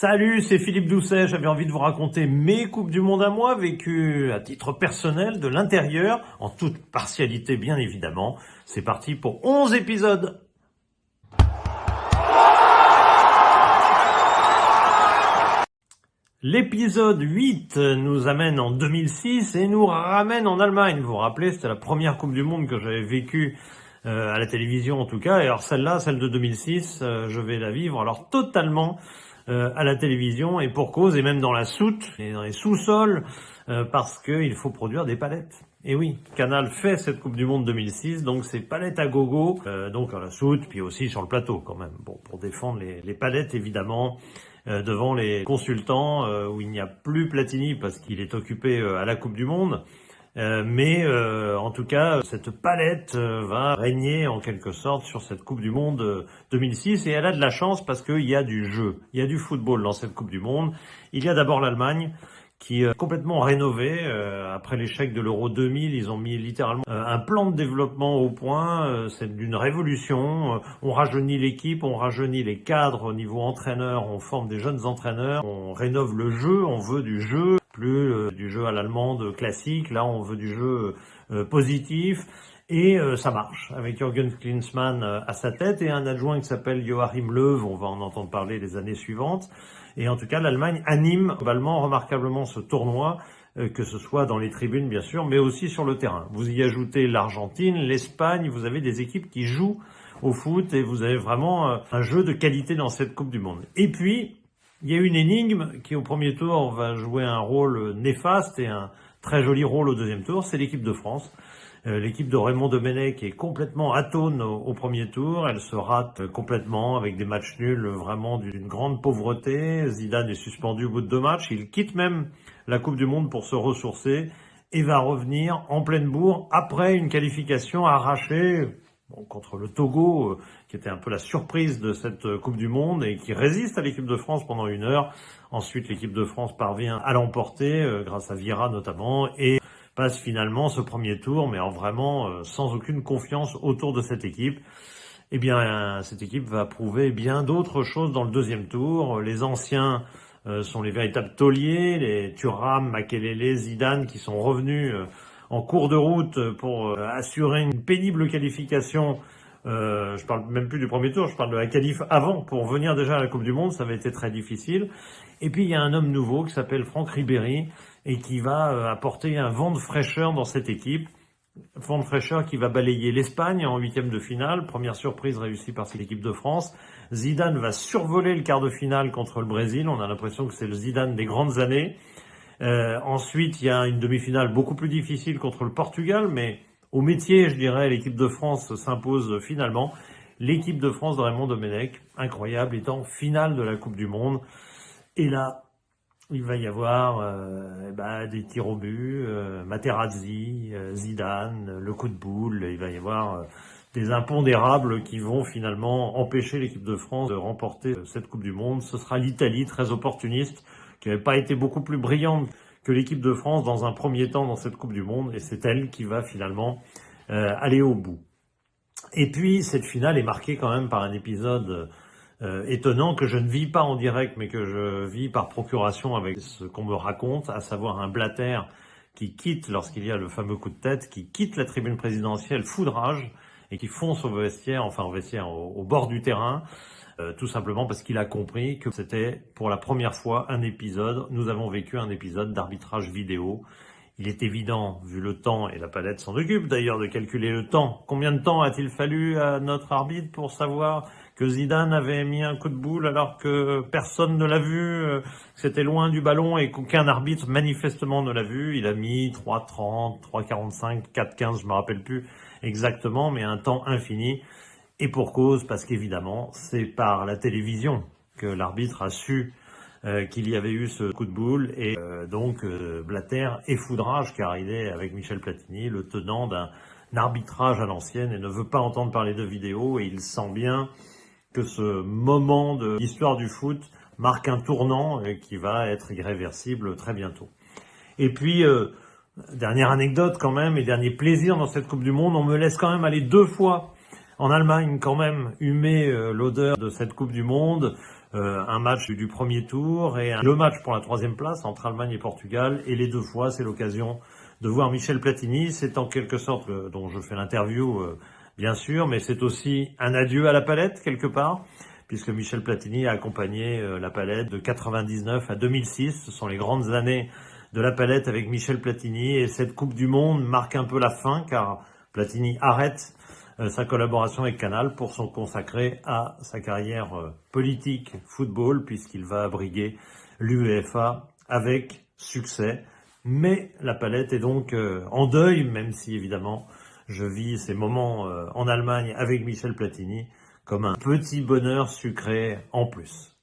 Salut, c'est Philippe Doucet. J'avais envie de vous raconter mes Coupes du Monde à moi, vécues à titre personnel, de l'intérieur, en toute partialité bien évidemment. C'est parti pour 11 épisodes. L'épisode 8 nous amène en 2006 et nous ramène en Allemagne. Vous vous rappelez, c'était la première Coupe du Monde que j'avais vécue à la télévision en tout cas. Et alors celle-là, celle de 2006, je vais la vivre alors totalement à la télévision et pour cause, et même dans la soute et dans les sous-sols, parce qu'il faut produire des palettes. Et oui, Canal fait cette Coupe du Monde 2006, donc c'est palettes à gogo, donc à la soute, puis aussi sur le plateau quand même, bon, pour défendre les palettes évidemment, devant les consultants, où il n'y a plus Platini parce qu'il est occupé à la Coupe du Monde. Mais en tout cas, cette palette va régner en quelque sorte sur cette Coupe du Monde 2006 et elle a de la chance parce qu'il y a du jeu, il y a du football dans cette Coupe du Monde. Il y a d'abord l'Allemagne qui est complètement rénovée. Après l'échec de l'Euro 2000, ils ont mis littéralement un plan de développement au point. C'est d'une révolution. On rajeunit l'équipe, on rajeunit les cadres au niveau entraîneur, on forme des jeunes entraîneurs, on rénove le jeu, on veut du jeu. Plus du jeu à l'allemande classique, là on veut du jeu positif et ça marche avec Jürgen Klinsmann à sa tête et un adjoint qui s'appelle Joachim Löw, on va en entendre parler les années suivantes et en tout cas l'Allemagne anime globalement remarquablement ce tournoi, que ce soit dans les tribunes bien sûr mais aussi sur le terrain. Vous y ajoutez l'Argentine, l'Espagne, vous avez des équipes qui jouent au foot et vous avez vraiment un jeu de qualité dans cette Coupe du Monde. Et puis il y a une énigme qui, au premier tour, va jouer un rôle néfaste et un très joli rôle au deuxième tour, c'est l'équipe de France. L'équipe de Raymond Domenech est complètement atone au premier tour, elle se rate complètement avec des matchs nuls vraiment d'une grande pauvreté. Zidane est suspendu au bout de 2 matchs, il quitte même la Coupe du Monde pour se ressourcer et va revenir en pleine bourre après une qualification arrachée. Bon, contre le Togo, qui était un peu la surprise de cette Coupe du Monde et qui résiste à l'équipe de France pendant 1 heure. Ensuite, l'équipe de France parvient à l'emporter, grâce à Vieira notamment, et passe finalement ce premier tour, mais en vraiment sans aucune confiance autour de cette équipe. Eh bien, cette équipe va prouver bien d'autres choses dans le deuxième tour. Les anciens sont les véritables tauliers, les Thuram, Makelele, Zidane, qui sont revenus en cours de route pour assurer une pénible qualification. Je parle même plus du premier tour, je parle de la qualif avant, pour venir déjà à la Coupe du Monde, ça avait été très difficile. Et puis il y a un homme nouveau qui s'appelle Franck Ribéry et qui va apporter un vent de fraîcheur dans cette équipe. Vent de fraîcheur qui va balayer l'Espagne en 8e de finale, première surprise réussie par cette équipe de France. Zidane va survoler le quart de finale contre le Brésil, on a l'impression que c'est le Zidane des grandes années. Ensuite, il y a une demi-finale beaucoup plus difficile contre le Portugal, mais au métier, je dirais, l'équipe de France s'impose finalement. L'équipe de France de Raymond Domenech, incroyable, est en finale de la Coupe du Monde. Et là, il va y avoir des tirs au but, Materazzi, Zidane, le coup de boule, il va y avoir des impondérables qui vont finalement empêcher l'équipe de France de remporter cette Coupe du Monde. Ce sera l'Italie, très opportuniste, qui n'avait pas été beaucoup plus brillante que l'équipe de France dans un premier temps dans cette Coupe du Monde, et c'est elle qui va finalement aller au bout. Et puis, cette finale est marquée quand même par un épisode étonnant que je ne vis pas en direct, mais que je vis par procuration avec ce qu'on me raconte, à savoir un Blatter qui quitte, lorsqu'il y a le fameux coup de tête, qui quitte la tribune présidentielle foudrage et qui fonce au vestiaire, au bord du terrain, tout simplement parce qu'il a compris que c'était pour la première fois un épisode, nous avons vécu un épisode d'arbitrage vidéo. Il est évident, vu le temps, et la palette s'en occupe d'ailleurs de calculer le temps. Combien de temps a-t-il fallu à notre arbitre pour savoir que Zidane avait mis un coup de boule alors que personne ne l'a vu, que c'était loin du ballon et qu'aucun arbitre manifestement ne l'a vu? Il a mis 3,30, 3,45, 4,15, je me rappelle plus exactement, mais un temps infini. Et pour cause, parce qu'évidemment, c'est par la télévision que l'arbitre a su qu'il y avait eu ce coup de boule. Et donc, Blatter est foudrage, car il est, avec Michel Platini, le tenant d'un arbitrage à l'ancienne et ne veut pas entendre parler de vidéo. Et il sent bien que ce moment de l'histoire du foot marque un tournant qui va être irréversible très bientôt. Et puis, dernière anecdote quand même, et dernier plaisir dans cette Coupe du Monde, on me laisse quand même aller 2 fois en Allemagne quand même, humer l'odeur de cette Coupe du Monde. un match du premier tour et le match pour la 3e place entre Allemagne et Portugal. Et les 2 fois, c'est l'occasion de voir Michel Platini. C'est en quelque sorte dont je fais l'interview, bien sûr, mais c'est aussi un adieu à la Palette quelque part, puisque Michel Platini a accompagné la Palette de 99 à 2006. Ce sont les grandes années de la Palette avec Michel Platini, et cette Coupe du Monde marque un peu la fin, car Platini arrête sa collaboration avec Canal pour s'en consacrer à sa carrière politique football, puisqu'il va briguer l'UEFA avec succès. Mais la Palette est donc en deuil, même si évidemment je vis ces moments en Allemagne avec Michel Platini comme un petit bonheur sucré en plus.